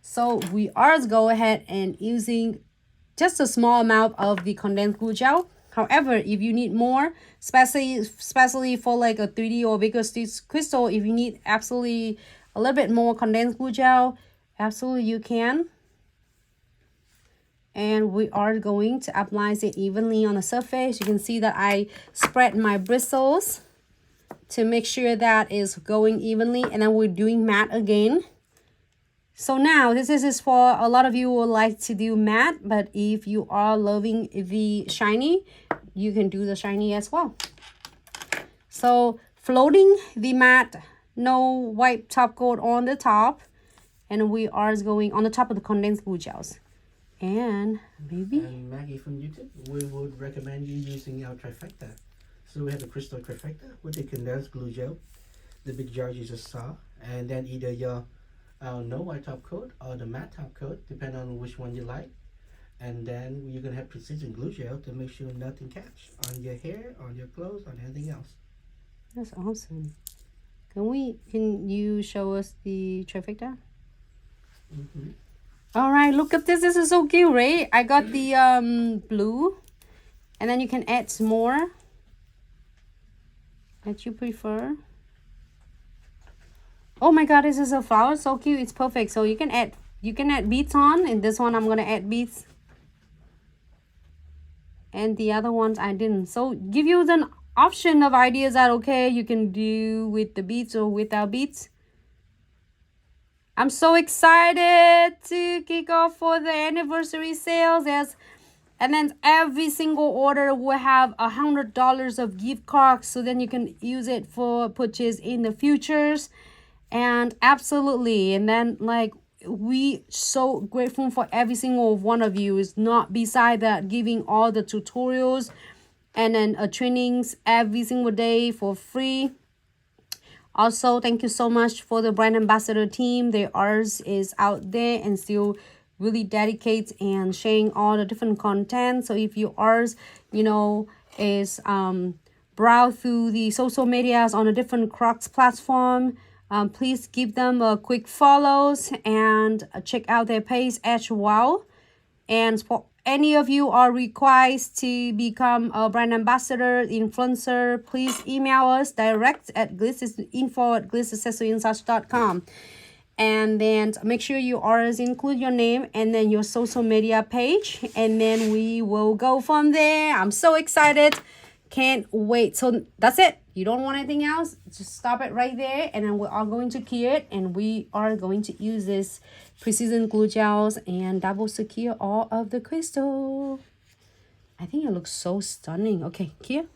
So we are go ahead and using just a small amount of the condensed glue gel. However, if you need more, especially for like a 3D or bigger crystal, if you need absolutely a little bit more condensed glue gel, absolutely you can. And we are going to apply it evenly on the surface. You can see that I spread my bristles to make sure that is going evenly, and then we're doing matte again. So now this is for a lot of you who like to do matte, but if you are loving the shiny, you can do the shiny as well. So floating the matte, no white top coat on the top, and we are going on the top of the condensed glue gels. And maybe Maggie from YouTube, we would recommend you using our Trifecta. So we have the crystal Trifecta with the condensed glue gel. The big jar you just saw, and then either your no white top coat or the matte top coat, depending on which one you like. And then you're gonna have precision glue gel to make sure nothing catch on your hair, on your clothes, on anything else. That's awesome. Can you show us the Trifecta? All right, look at this. This is so cute, right? I got the blue, and then you can add some more that you prefer. Oh my god, this is a flower, so cute. It's perfect. So you can add beads on, and this one I'm gonna add beads, and the other ones I didn't. So give you an option of ideas that okay, you can do with the beads or without beads. I'm so excited to kick off for the anniversary sales. And then every single order will have $100 of gift cards, so then you can use it for purchase in the futures. And absolutely, and then like we so grateful for every single one of you. Is not beside that giving all the tutorials and then trainings every single day for free. Also, thank you so much for the brand ambassador team. Their ours is out there and still really dedicates and sharing all the different content. So if you ours, you know, is browse through the social medias on a different Crocs platform, please give them a quick follows and check out their page as well. And for any of you are required to become a brand ambassador, influencer, please email us direct at info@glitzaccessoryandsuch.com. And then make sure you always include your name and then your social media page, and then we will go from there. I'm so excited. Can't wait. So that's it. You don't want anything else, just stop it right there, and then we are going to cure it, and we are going to use this precision glue gels and double secure all of the crystal. I think it looks so stunning. Okay, cure.